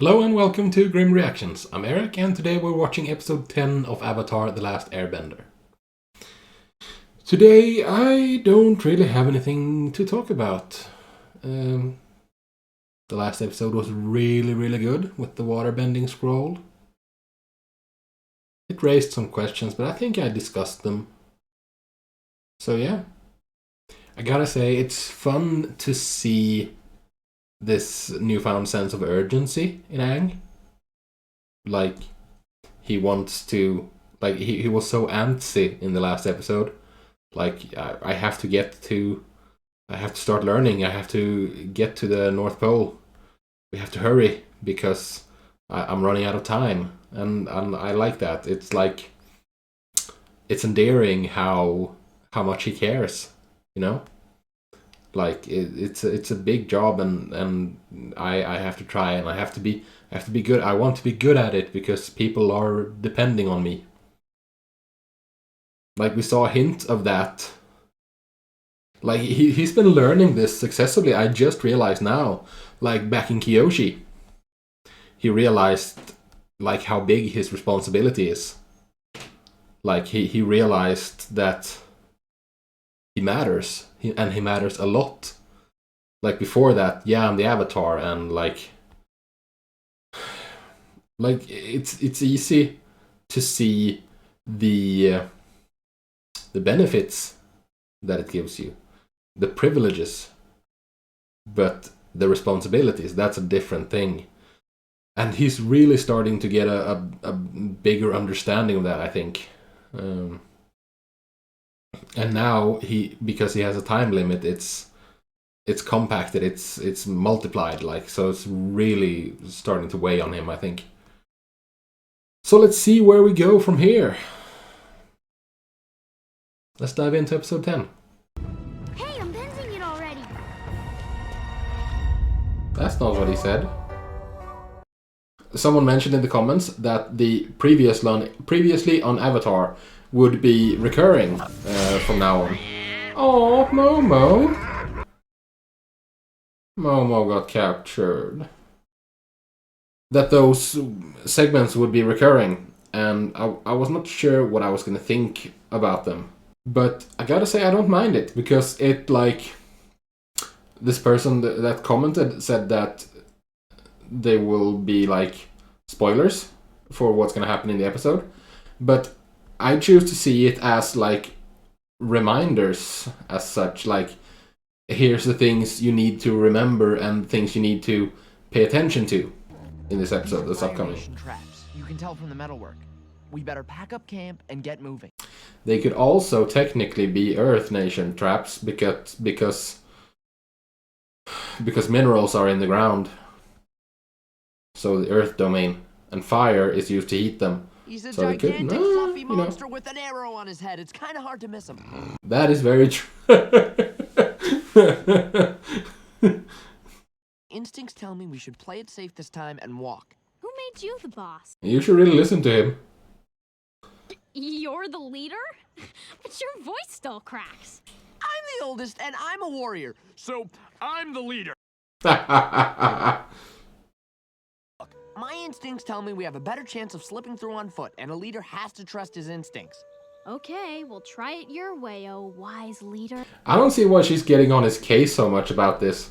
Hello and welcome to Grim Reactions. I'm Erik and today we're watching episode 10 of Avatar: The Last Airbender. Today I don't really have anything to talk about. The last episode was really good with the waterbending scroll. It raised some questions, but I think I discussed them. So yeah, I gotta say it's fun to see this newfound sense of urgency in Aang. Like, he wants to... Like, he was so antsy in the last episode. Like, I have to start learning. I have to get to the North Pole. We have to hurry because I'm running out of time. And I like that. It's like... It's endearing how much he cares, you know? Like it's a big job, and I have to try, and I have to be good. I want to be good at it because people are depending on me. Like we saw a hint of that. Like he's been learning this successfully. I just realized now, like back in Kyoshi, he realized like how big his responsibility is. Like he realized that he matters. And he matters a lot. Like before that, yeah, I'm the Avatar, and like it's easy to see the benefits that it gives you, the privileges, but the responsibilities, that's a different thing. And he's really starting to get a bigger understanding of that, I think. And now because he has a time limit, it's compacted, it's multiplied, like, so it's really starting to weigh on him, I think. So let's see where we go from here. Let's dive into episode 10. Hey, I'm bending it already. That's not what he said. Someone mentioned in the comments that the previously on Avatar would be recurring from now on. Oh, Momo! Momo got captured. That those segments would be recurring, and I was not sure what I was gonna think about them. But I gotta say I don't mind it, because it, like... This person that commented said that they will be, like, spoilers for what's gonna happen in the episode. But I choose to see it as, like, reminders as such. Like, here's the things you need to remember and things you need to pay attention to in this episode that's upcoming. Traps. You can tell from the metalwork. We better pack up camp and get moving. They could also technically be Earth Nation traps because minerals are in the ground. So the Earth domain, and fire is used to heat them. He's a so gigantic, fluffy monster, you know, with an arrow on his head. It's kind of hard to miss him. That is very true. Instincts tell me we should play it safe this time and walk. Who made you the boss? You should really listen to him. You're the leader? But your voice still cracks. I'm the oldest, and I'm a warrior, so I'm the leader. Look, my instincts tell me we have a better chance of slipping through on foot, and a leader has to trust his instincts. Okay, we'll try it your way, oh wise leader. I don't see why she's getting on his case so much about this.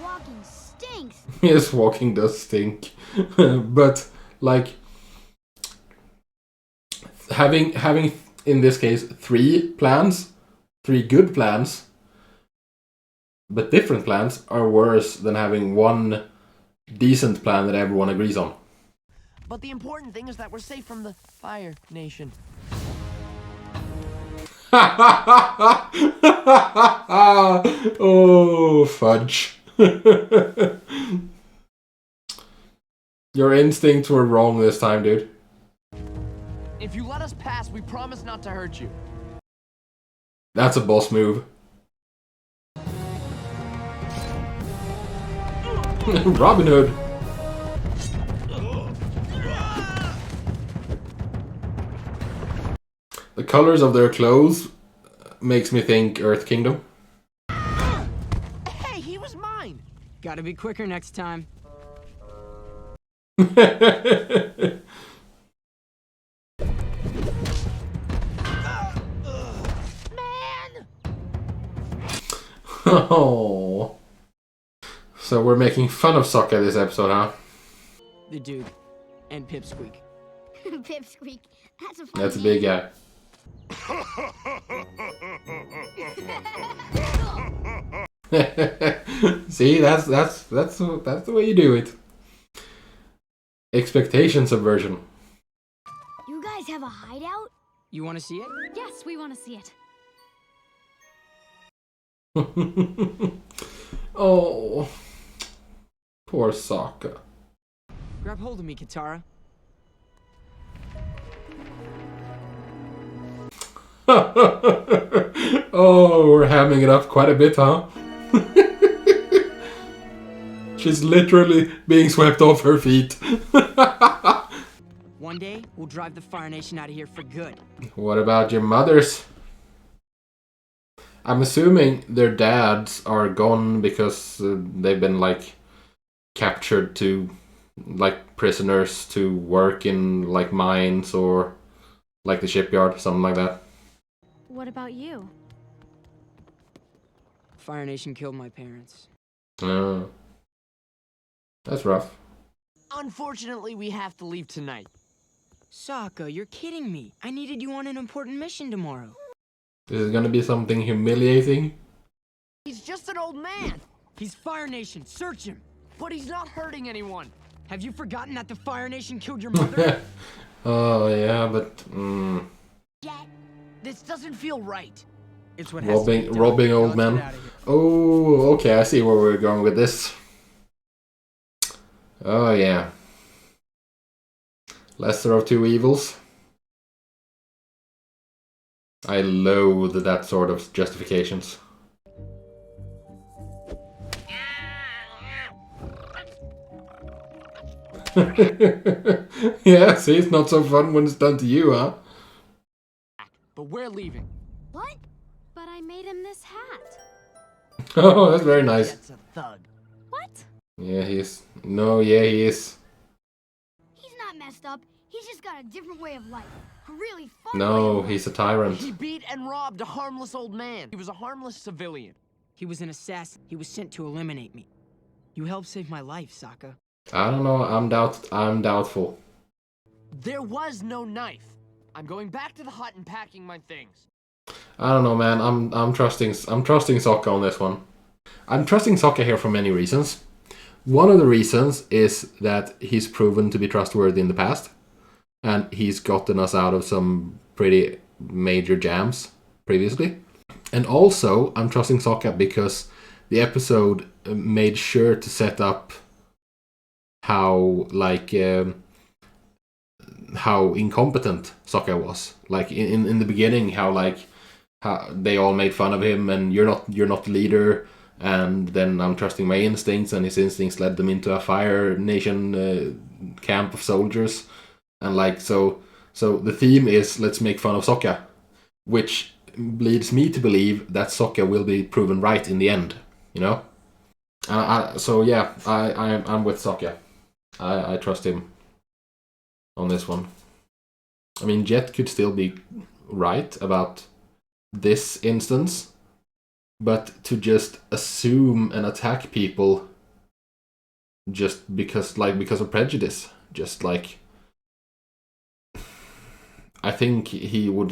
Walking stinks. Yes, walking does stink. But, like, having in this case three good plans, but different plans, are worse than having one decent plan that everyone agrees on. But the important thing is that we're safe from the Fire Nation. Oh, fudge. Your instincts were wrong this time, dude. If you let us pass, we promise not to hurt you. That's a boss move. Robin Hood. The colors of their clothes makes me think Earth Kingdom. Hey, he was mine! Gotta be quicker next time. Man! Oh. So we're making fun of Sokka this episode, huh? The dude. And Pipsqueak. Pipsqueak. That's a fun That's a name. big guy. See, that's the way you do it. Expectation subversion. You guys have a hideout? You want to see it? Yes, we want to see it. Oh, poor Sokka. Grab hold of me, Katara. Oh, we're hamming it up quite a bit, huh? She's literally being swept off her feet. One day, we'll drive the Fire Nation out of here for good. What about your mothers? I'm assuming their dads are gone because they've been like captured to like prisoners to work in like mines or like the shipyard, something like that. What about you? Fire Nation killed my parents. That's rough. Unfortunately, we have to leave tonight. Sokka, you're kidding me. I needed you on an important mission tomorrow. This is gonna be something humiliating. He's just an old man. He's Fire Nation. Search him. But he's not hurting anyone. Have you forgotten that the Fire Nation killed your mother? Oh yeah, but Yet. This doesn't feel right. It's what has to be done. robbing Now old let's get man. out of here. Oh, okay, I see where we're going with this. Oh yeah. Lesser of two evils. I loathe that sort of justifications. Yeah, see, it's not so fun when it's done to you, huh? But we're leaving. What? But I made him this hat. Oh, that's very nice. That's a thug. What? Yeah, he is. No, yeah, he is. He's not messed up. He's just got a different way of life. A really fun way No, of life. he's a tyrant. He beat and robbed a harmless old man. He was a harmless civilian. He was an assassin. He was sent to eliminate me. You helped save my life, Sokka. I don't know. I'm doubtful. There was no knife. I'm going back to the hut and packing my things. I don't know, man. I'm trusting Sokka on this one. I'm trusting Sokka here for many reasons. One of the reasons is that he's proven to be trustworthy in the past, and he's gotten us out of some pretty major jams previously. And also, I'm trusting Sokka because the episode made sure to set up how how incompetent Sokka was. Like in the beginning, how they all made fun of him, and you're not the leader. And then I'm trusting my instincts, and his instincts led them into a Fire Nation camp of soldiers. And so the theme is let's make fun of Sokka, which leads me to believe that Sokka will be proven right in the end. You know. So yeah, I'm with Sokka. I trust him on this one. I mean, Jet could still be right about this instance, but to just assume and attack people just because of prejudice, just like I think he would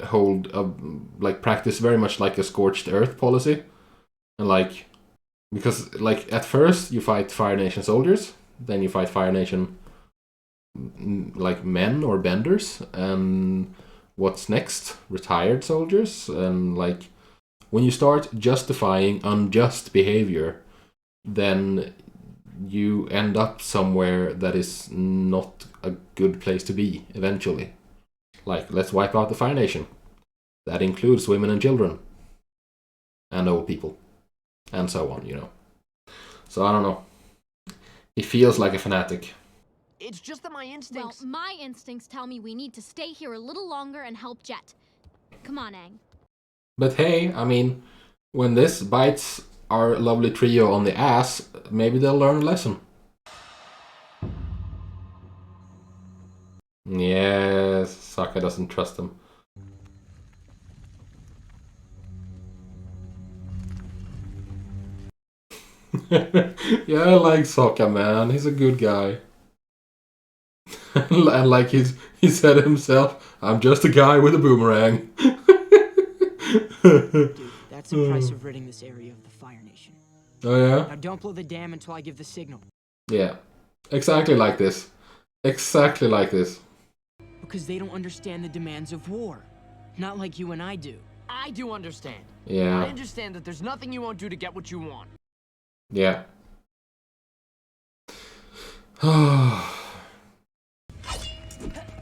hold a practice very much like a scorched earth policy, and because at first you fight Fire Nation soldiers, then you fight Fire Nation men or benders, and what's next? Retired soldiers. And when you start justifying unjust behavior, then you end up somewhere that is not a good place to be eventually. Let's wipe out the Fire Nation. That includes women and children and old people and so on, So I don't know. He feels like a fanatic. It's just that my instincts... Well, my instincts tell me we need to stay here a little longer and help Jet. Come on, Aang. But hey, I mean, when this bites our lovely trio on the ass, maybe they'll learn a lesson. Yes, Sokka doesn't trust him. Yeah, I like Sokka, man. He's a good guy. And like he said himself, I'm just a guy with a boomerang. Dude, that's the price of ridding this area of the Fire Nation. Oh yeah? Now don't blow the dam until I give the signal. Yeah. Exactly like this. Exactly like this. Because they don't understand the demands of war. Not like you and I do. I do understand. Yeah. I understand that there's nothing you won't do to get what you want. Yeah.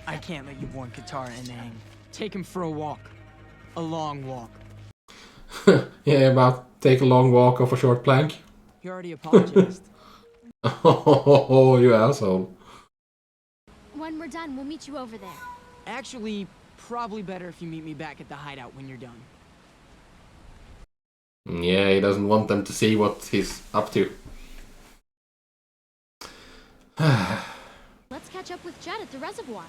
I can't let you warn Katara and Aang. Take him for a walk. A long walk. Yeah, about take a long walk off a short plank. You already apologized. Oh, you asshole. When we're done, we'll meet you over there. Actually, probably better if you meet me back at the hideout when you're done. Yeah, he doesn't want them to see what he's up to. Let's catch up with Jet at the reservoir.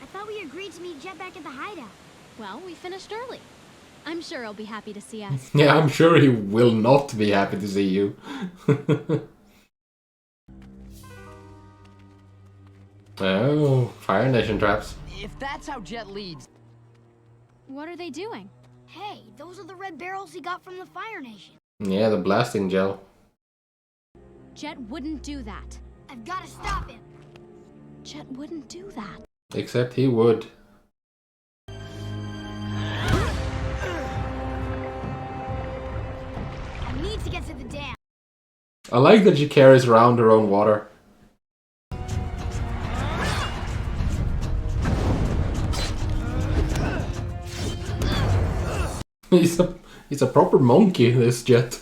I thought we agreed to meet Jet back at the hideout. Well, we finished early. I'm sure he'll be happy to see us. Yeah, I'm sure he will not be happy to see you. Oh, Fire Nation traps. If that's how Jet leads... What are they doing? Hey, those are the red barrels he got from the Fire Nation. Yeah, the blasting gel. Jet wouldn't do that. I've got to stop him. Jet wouldn't do that. Except he would. I need to get to the dam. I like that she carries around her own water. He's a proper monkey, this Jet.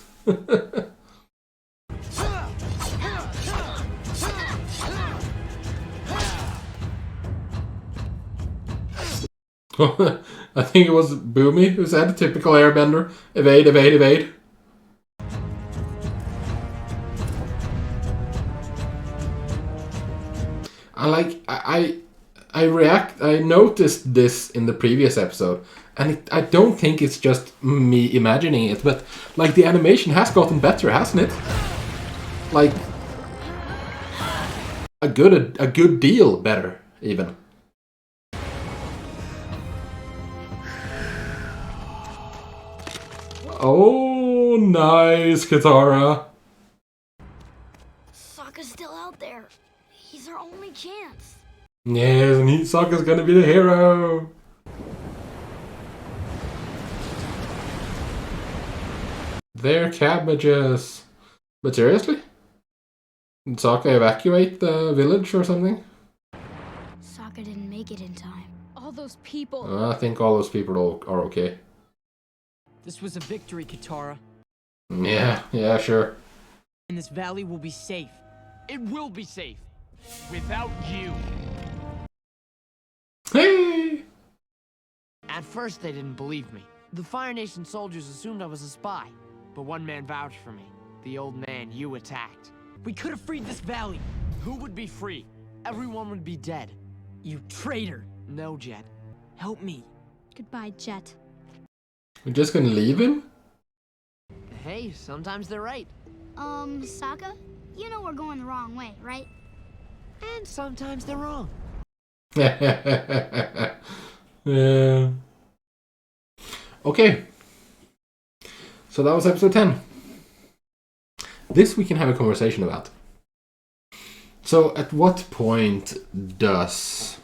I think it was Boomy who said, typical airbender, evade, evade, evade. I noticed this in the previous episode, and I don't think it's just me imagining it, but like the animation has gotten better, hasn't it? Like a good deal better, even. Oh, nice, Katara. Sokka's still out there. He's our only chance. Yes, and Sokka's gonna be the hero. They're cabbages. But seriously? Did Sokka evacuate the village or something? Sokka didn't make it in time. All those people. I think all those people are okay. This was a victory, Katara. Yeah, sure. And this valley will be safe. It will be safe. Without you. Hey! At first, they didn't believe me. The Fire Nation soldiers assumed I was a spy. But one man vouched for me. The old man you attacked. We could have freed this valley. Who would be free? Everyone would be dead. You traitor. No, Jet. Help me. Goodbye, Jet. We're just gonna leave him? Hey, sometimes they're right. Sokka? You know we're going the wrong way, right? And sometimes they're wrong. Yeah. Okay. So that was episode 10. This we can have a conversation about. So at what point does...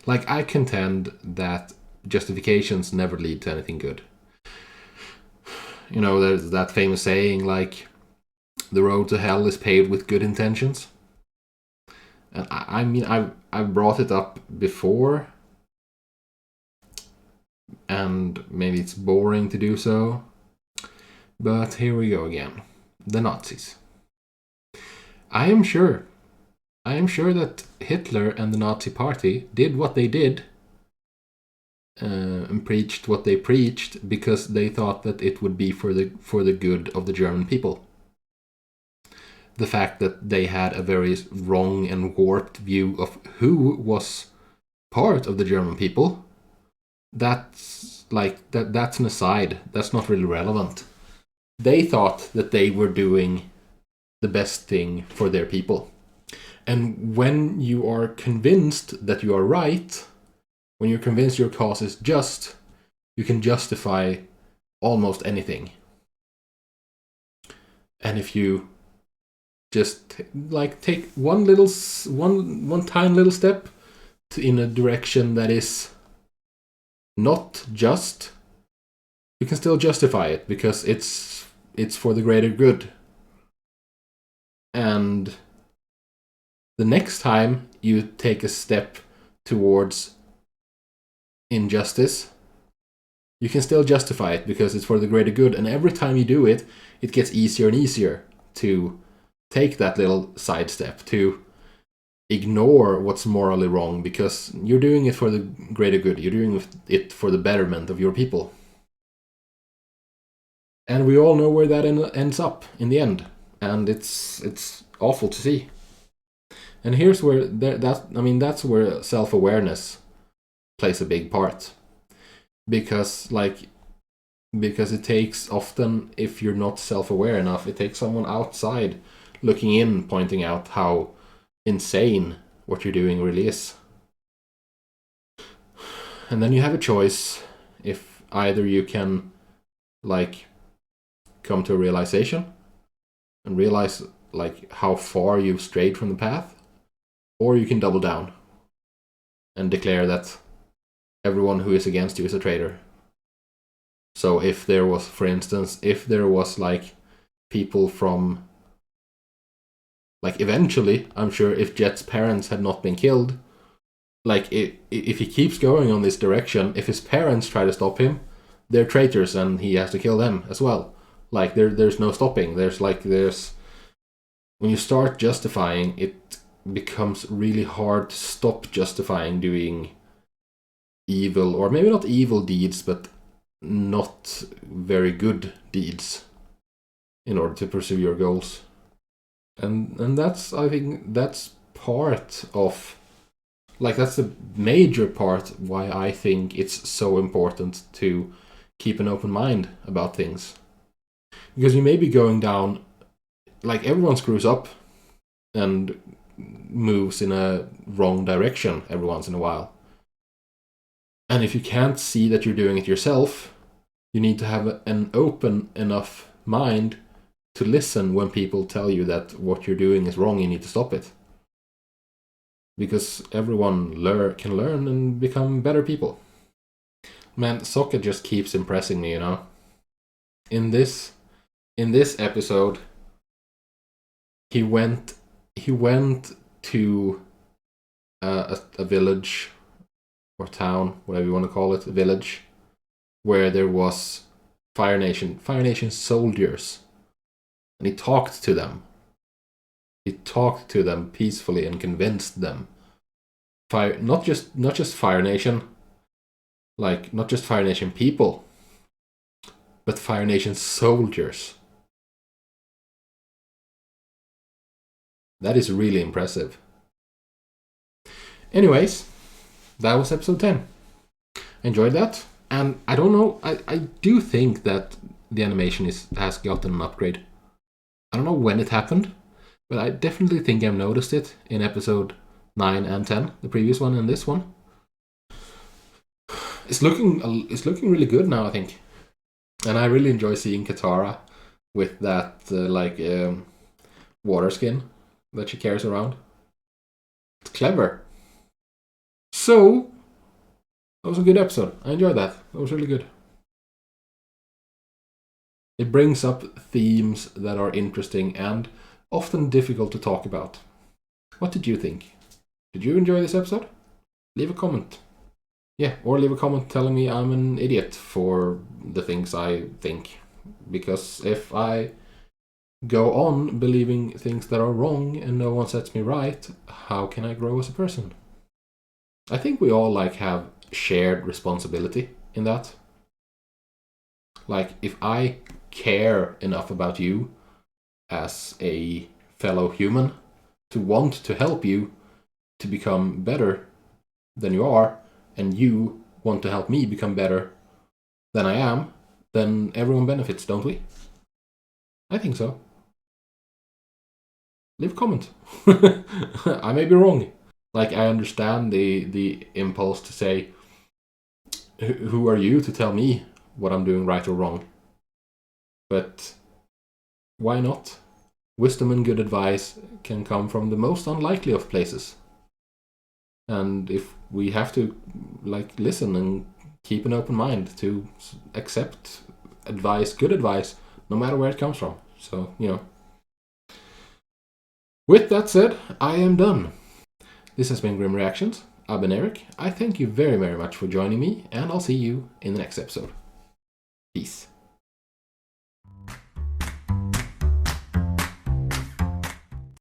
Like, I contend that justifications never lead to anything good. You know, there's that famous saying, like, the road to hell is paved with good intentions. And I mean, I've brought it up before, and maybe it's boring to do so, but here we go again. The Nazis. I am sure that Hitler and the Nazi Party did what they did and preached what they preached because they thought that it would be for the good of the German people. the fact that they had a very wrong and warped view of who was part of the German people, that's an aside. That's not really relevant. They thought that they were doing the best thing for their people. And when you are convinced that you are right, when you're convinced your cause is just, you can justify almost anything. And if you just take one tiny little step in a direction that is not just, you can still justify it because it's for the greater good. And the next time you take a step towards injustice, you can still justify it because it's for the greater good. And every time you do it, it gets easier and easier to take that little sidestep, to ignore what's morally wrong, because you're doing it for the greater good. You're doing it for the betterment of your people. And we all know where that ends up in the end. And it's awful to see. And here's where that's where self-awareness plays a big part. Because it takes often, if you're not self-aware enough, it takes someone outside looking in, pointing out how insane what you're doing really is. And then you have a choice if either you can come to a realization and realize how far you've strayed from the path, or you can double down and declare that everyone who is against you is a traitor. So if there was, for instance, people from, eventually, I'm sure if Jet's parents had not been killed, if he keeps going on this direction, if his parents try to stop him, they're traitors and he has to kill them as well. There's no stopping. There's when you start justifying, it becomes really hard to stop justifying doing evil, or maybe not evil deeds, but not very good deeds in order to pursue your goals. And I think that's part of, that's the major part why I think it's so important to keep an open mind about things. Because you may be going down, everyone screws up and moves in a wrong direction every once in a while. And if you can't see that you're doing it yourself, you need to have an open enough mind to listen when people tell you that what you're doing is wrong, you need to stop it. Because everyone can learn and become better people. Man, Sokka just keeps impressing me, In this episode, he went to a village or town, whatever you want to call it, a village, where there was Fire Nation soldiers, and he talked to them. He talked to them peacefully and convinced them. Not just Fire Nation, not just Fire Nation people, but Fire Nation soldiers. That is really impressive. Anyways, that was episode 10. Enjoyed that. And I don't know, I do think that the animation has gotten an upgrade. I don't know when it happened, but I definitely think I've noticed it in episode 9 and 10, the previous one and this one. It's looking really good now, I think. And I really enjoy seeing Katara with that water skin that she carries around. It's clever. So, that was a good episode. I enjoyed that. That was really good. It brings up themes that are interesting and often difficult to talk about. What did you think? Did you enjoy this episode? Leave a comment. Yeah, or leave a comment telling me I'm an idiot for the things I think. Because if I go on believing things that are wrong and no one sets me right, how can I grow as a person? I think we all have shared responsibility in that. If I care enough about you as a fellow human, to want to help you to become better than you are, and you want to help me become better than I am, then everyone benefits, don't we? I think so. Leave a comment. I may be wrong. Like, I understand the impulse to say, who are you to tell me what I'm doing right or wrong? But why not? Wisdom and good advice can come from the most unlikely of places. And if we have to, like, listen and keep an open mind to accept advice, good advice, no matter where it comes from. So, you know. With that said, I am done. This has been Grim Reactions. I've been Erik. I thank you very, very much for joining me, and I'll see you in the next episode. Peace.